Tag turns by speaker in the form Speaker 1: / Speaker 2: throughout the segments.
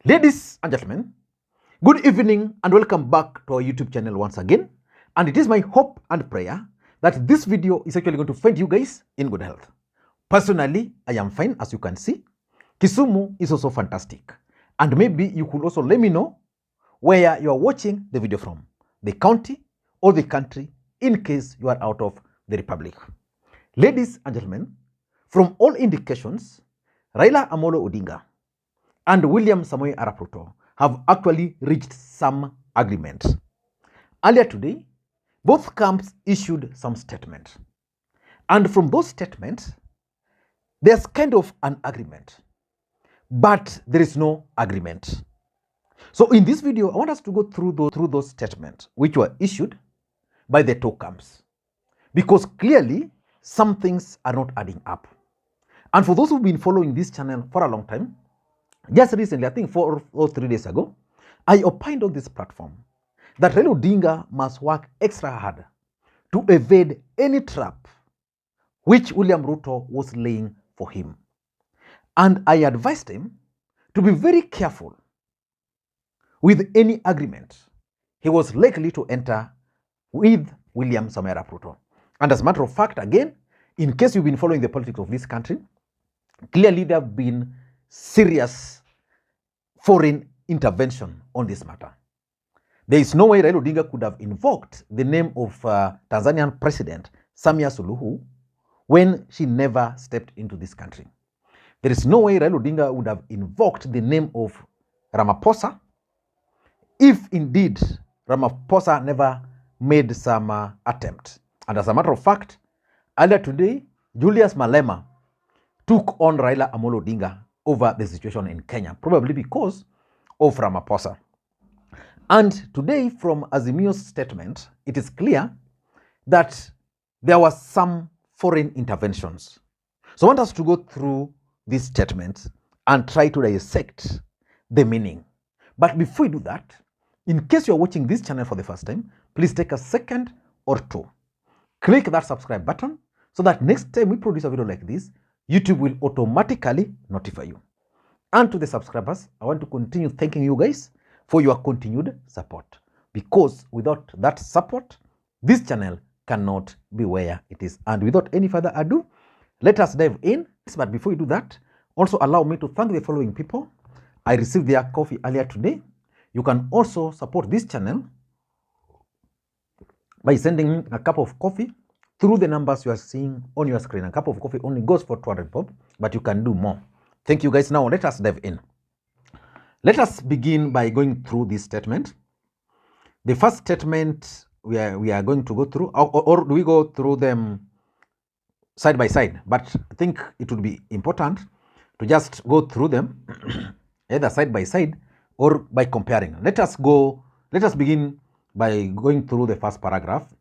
Speaker 1: Ladies and gentlemen, good evening and welcome back to our YouTube channel once again. And it is my hope and prayer that this video is actually going to find you guys in good health. Personally, I am fine, as you can see. Kisumu is also fantastic. And maybe you could also let me know where you are watching the video from, the county or the country, in case you are out of the republic. Ladies and gentlemen, from all indications, Raila Odinga and William Samoei Arap Ruto have actually reached some agreement. Earlier today, both camps issued some statements. And from those statements, there's kind of an agreement, but there is no agreement. So in this video, I want us to go through those statements which were issued by the two camps, because clearly some things are not adding up. And for those who've been following this channel for a long time, just recently, I think 4 or 3 days ago, I opined on this platform that Raila Odinga must work extra hard to evade any trap which William Ruto was laying for him. And I advised him to be very careful with any agreement he was likely to enter with William Samoei Arap Ruto. And as a matter of fact, again, in case you've been following the politics of this country, clearly there have been serious foreign intervention on this matter. There is no way Raila Odinga could have invoked the name of Tanzanian President Samia Suluhu when she never stepped into this country. There is no way Raila Odinga would have invoked the name of Ramaphosa if indeed Ramaphosa never made some attempt. And as a matter of fact, earlier today, Julius Malema took on Raila Odinga over the situation in Kenya, probably because of Ramaphosa. And today, from Azimio's statement, it is clear that there was some foreign interventions. So I want us to go through these statements and try to dissect the meaning. But before we do that, in case you're watching this channel for the first time, please take a second or two. Click that subscribe button so that next time we produce a video like this, YouTube will automatically notify you. And to the subscribers, I want to continue thanking you guys for your continued support, because without that support, this channel cannot be where it is. And without any further ado, let us dive in. But before we do that, also allow me to thank the following people. I received their coffee earlier today. You can also support this channel by sending me a cup of coffee through the numbers you are seeing on your screen. A cup of coffee only goes for 200 bob, but you can do more. Thank you guys. Now let us dive in. Let us begin by going through this statement. The first statement we are going to go through, or do we go through them side by side? But I think it would be important to just go through them either side by side or by comparing. Let us begin by going through the first paragraph.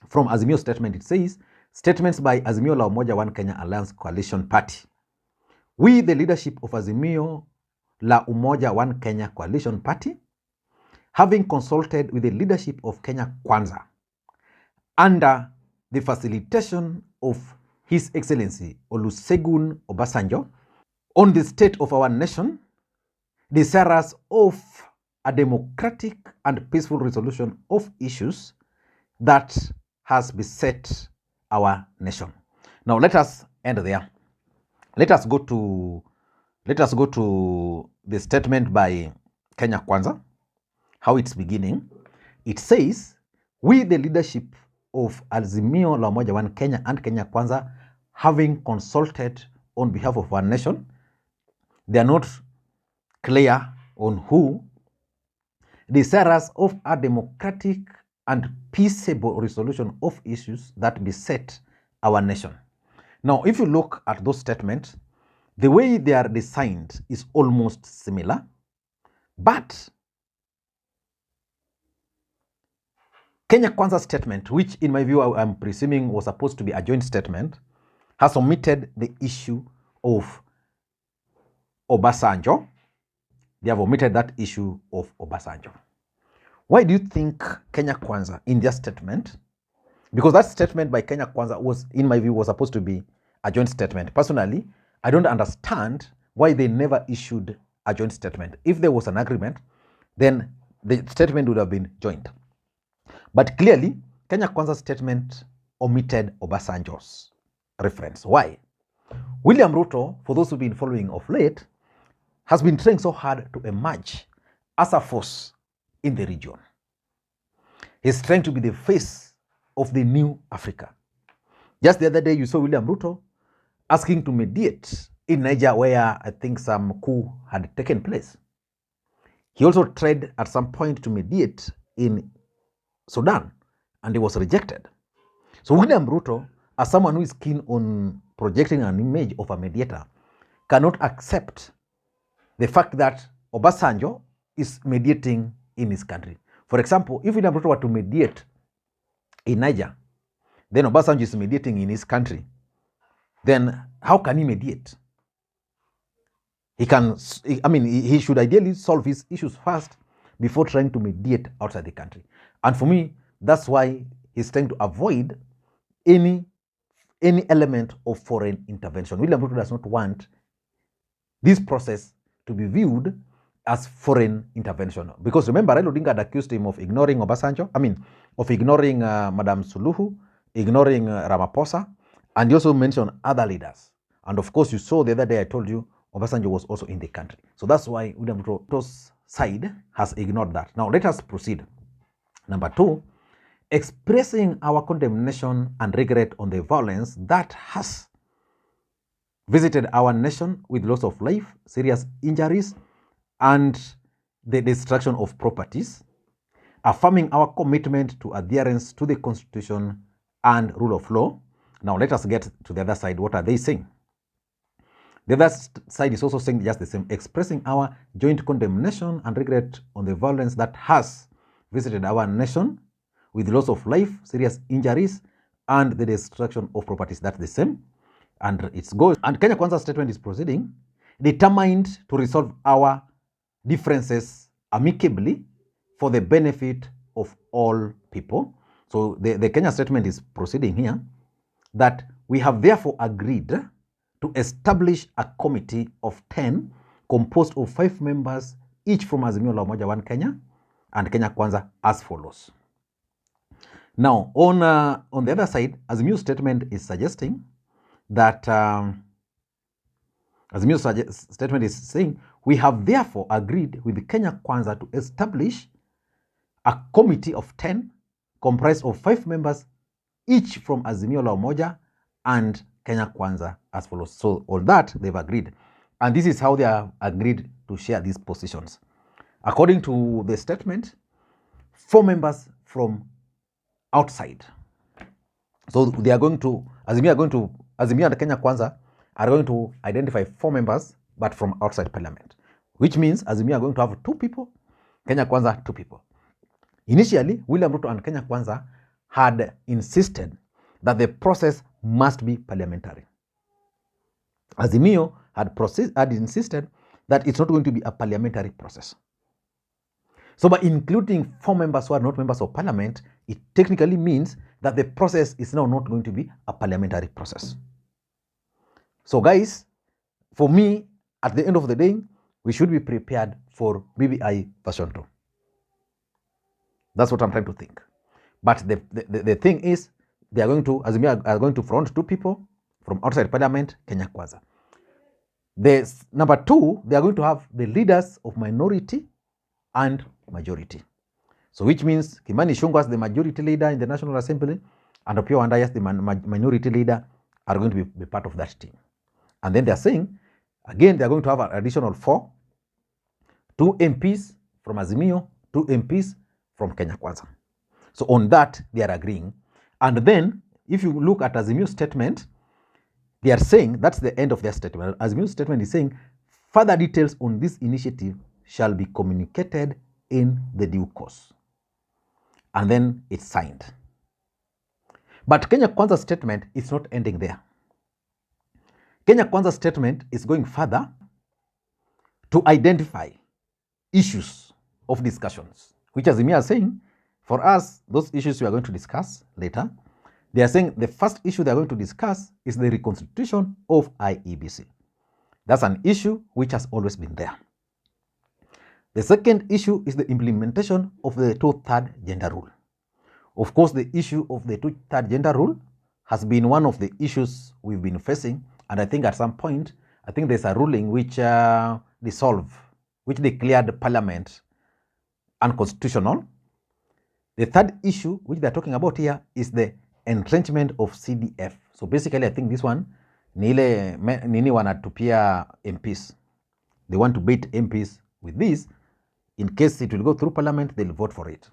Speaker 1: From Azimio statement, it says, statements by Azimio la Umoja One Kenya Alliance Coalition Party. We, the leadership of Azimio la Umoja One Kenya Coalition Party, having consulted with the leadership of Kenya Kwanza, under the facilitation of His Excellency Olusegun Obasanjo, on the state of our nation, desirous of a democratic and peaceful resolution of issues that has beset our nation. Now let us end there. Let us go to the statement by Kenya Kwanza, how it's beginning. It says, we, the leadership of Azimio la Umoja One Kenya and Kenya Kwanza, having consulted on behalf of our nation. They are not clear on who. Desirous of a democratic and peaceable resolution of issues that beset our nation. Now, if you look at those statements, the way they are designed is almost similar, but Kenya Kwanza's statement, which in my view I'm presuming was supposed to be a joint statement, has omitted the issue of Obasanjo. They have omitted that issue of Obasanjo. Why do you think Kenya Kwanza in their statement, because that statement by Kenya Kwanza was, in my view, was supposed to be a joint statement. Personally, I don't understand why they never issued a joint statement. If there was an agreement, then the statement would have been joint. But clearly, Kenya Kwanza's statement omitted Obasanjo's reference. Why? William Ruto, for those who've been following of late, has been trying so hard to emerge as a force in the region. He's trying to be the face of the new Africa. Just the other day, you saw William Ruto asking to mediate in Niger, where I think some coup had taken place. He also tried at some point to mediate in Sudan, and he was rejected. So William Ruto, as someone who is keen on projecting an image of a mediator, cannot accept the fact that Obasanjo is mediating in his country. For example, if William Ruto were to mediate in Niger, then Obasanjo is mediating in his country, then how can he mediate? He should ideally solve his issues first before trying to mediate outside the country. And for me, that's why he's trying to avoid any element of foreign intervention. William Ruto does not want this process to be viewed as foreign intervention. Because remember, Raila Odinga had accused him of ignoring Obasanjo, of ignoring Madam Suluhu, ignoring Ramaphosa, and he also mentioned other leaders. And of course, you saw the other day I told you Obasanjo was also in the country. So that's why William Ruto's side has ignored that. Now let us proceed. Number 2, expressing our condemnation and regret on the violence that has visited our nation with loss of life, serious injuries, and the destruction of properties, affirming our commitment to adherence to the Constitution and rule of law. Now let us get to the other side. What are they saying? The other side is also saying just the same, expressing our joint condemnation and regret on the violence that has visited our nation with loss of life, serious injuries, and the destruction of properties. That's the same. And it goes. And Kenya Kwanza's statement is proceeding, determined to resolve our differences amicably for the benefit of all people. So the Kenya statement is proceeding here, that we have therefore agreed to establish a committee of 10 composed of 5 members, each from Azimio la Umoja One Kenya and Kenya Kwanza, as follows. Now, on the other side, Azimio's statement is suggesting that Azimio's statement is saying, we have therefore agreed with Kenya Kwanza to establish a committee of 10 comprised of 5 members, each from Azimio la Umoja and Kenya Kwanza, as follows. So all that they've agreed. And this is how they have agreed to share these positions. According to the statement, 4 members from outside. So they are going to, Azimio and Kenya Kwanza are going to identify 4 members, but from outside parliament, which means Azimio are going to have 2 people, Kenya Kwanza 2 people. Initially, William Ruto and Kenya Kwanza had insisted that the process must be parliamentary. Azimio had insisted that it's not going to be a parliamentary process. So by including 4 members who are not members of parliament, it technically means that the process is now not going to be a parliamentary process. So guys, for me, at the end of the day, we should be prepared for BBI version 2. That's what I'm trying to think. But the thing is, they are going to, Azimio are going to front 2 people from outside parliament, Kenya Kwanza. Number 2, they are going to have the leaders of minority and majority. So which means Kimani Ichung'wah as the majority leader in the National Assembly and Opiyo Wandayi as the minority leader are going to be part of that team. And then they are saying, again, they are going to have an additional 4, 2 MPs from Azimio, 2 MPs from Kenya Kwanza. So on that, they are agreeing. And then, if you look at Azimio's statement, they are saying, that's the end of their statement. Azimio's statement is saying, further details on this initiative shall be communicated in the due course. And then it's signed. But Kenya Kwanza's statement is not ending there. Kenya Kwanza's statement is going further to identify issues of discussions, which Azimio are saying, for us, those issues we are going to discuss later. They are saying the first issue they are going to discuss is the reconstitution of IEBC. That's an issue which has always been there. The second issue is the implementation of the two-third gender rule. Of course, the issue of the two-third gender rule has been one of the issues we've been facing, and I think at some point, I think there's a ruling which which declared Parliament unconstitutional. The third issue which they're talking about here is the entrenchment of CDF. So basically, I think this one, nini wanatupia MPs. They want to bait MPs with this. In case it will go through Parliament, they'll vote for it.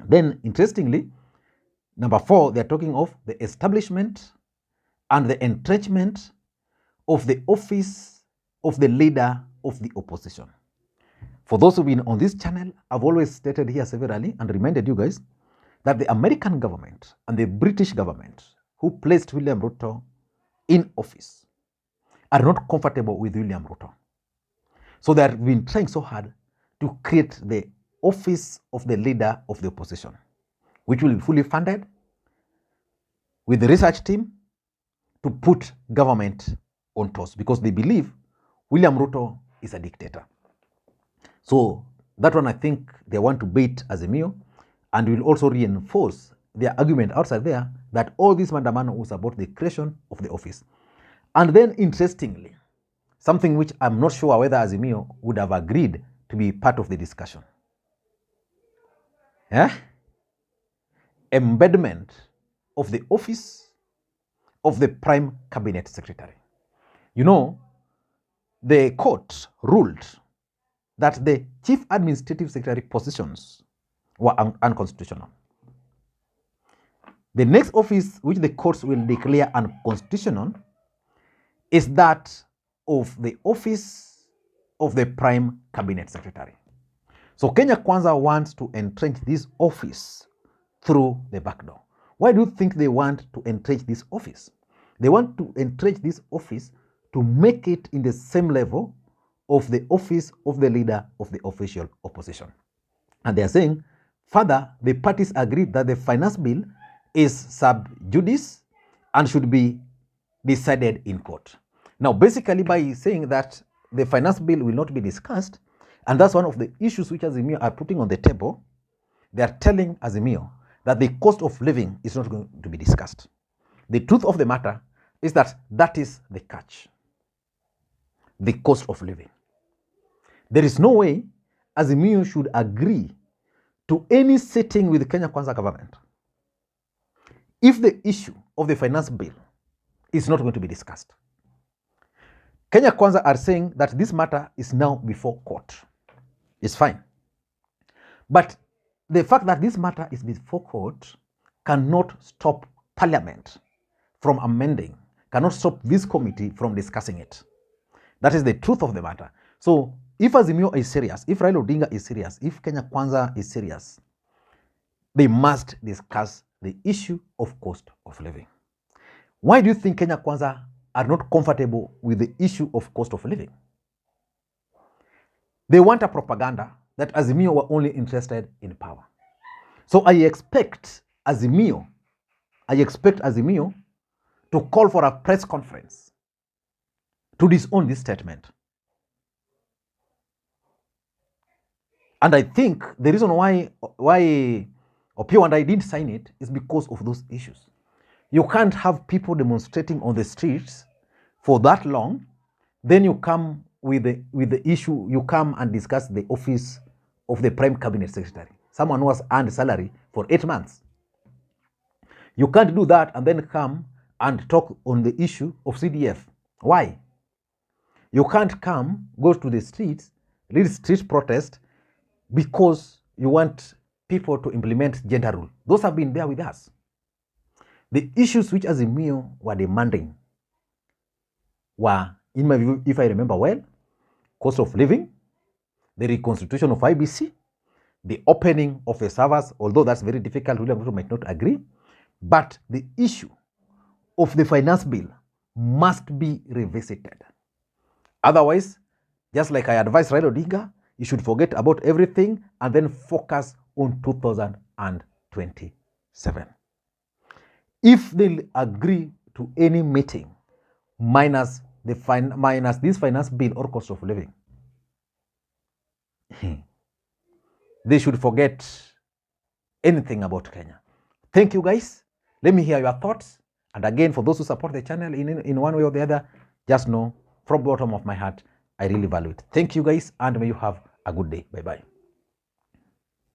Speaker 1: Then, interestingly, number 4, they're talking of the establishment and the entrenchment of the office of the leader of the opposition. For those who've been on this channel, I've always stated here severally and reminded you guys that the American government and the British government who placed William Ruto in office are not comfortable with William Ruto. So they have been trying so hard to create the office of the leader of the opposition, which will be fully funded with the research team to put government on toes, because they believe William Ruto is a dictator. So that one, I think they want to bait Azimio, and will also reinforce their argument outside there that all this mandamano was about the creation of the office. And then, interestingly, something which I'm not sure whether Azimio would have agreed to be part of the discussion. Embedment of the office of the Prime Cabinet Secretary. You know, the court ruled that the Chief Administrative Secretary positions were unconstitutional. The next office which the courts will declare unconstitutional is that of the office of the Prime Cabinet Secretary. So Kenya Kwanza wants to entrench this office through the back door. Why do you think they want to entrench this office? They want to entrench this office to make it in the same level of the office of the leader of the official opposition. And they are saying, further, the parties agreed that the finance bill is sub judice and should be decided in court. Now, basically, by saying that the finance bill will not be discussed, and that's one of the issues which Azimio are putting on the table, they are telling Azimio that the cost of living is not going to be discussed. The truth of the matter is that that is the catch. The cost of living. There is no way Azimio should agree to any sitting with the Kenya Kwanza government if the issue of the finance bill is not going to be discussed. Kenya Kwanza are saying that this matter is now before court. It's fine. But the fact that this matter is before court cannot stop Parliament from amending, cannot stop this committee from discussing it. That is the truth of the matter. So if Azimio is serious, if Raila Odinga is serious, if Kenya Kwanza is serious, they must discuss the issue of cost of living. Why do you think Kenya Kwanza are not comfortable with the issue of cost of living? They want a propaganda that Azimio were only interested in power. So I expect Azimio to call for a press conference to disown this statement. And I think the reason why Opio and I didn't sign it is because of those issues. You can't have people demonstrating on the streets for that long, then you come with the issue, you come and discuss the office of the Prime Cabinet Secretary, someone who has earned salary for 8 months. You can't do that and then come and talk on the issue of CDF. Why? You can't go to the streets, lead street protest because you want people to implement gender rule. Those have been there with us. The issues which Azimio were demanding were, in my view, if I remember well, cost of living, the reconstitution of IBC, the opening of the servers, although that's very difficult, William Ruto might not agree, but the issue of the finance bill must be revisited. Otherwise, just like I advised Raila Odinga, you should forget about everything and then focus on 2027. If they agree to any meeting minus this finance bill or cost of living, they should forget anything about Kenya. Thank you guys. Let me hear your thoughts. And again, for those who support the channel in one way or the other, just know from the bottom of my heart, I really value it. Thank you guys, and may you have a good day. Bye-bye.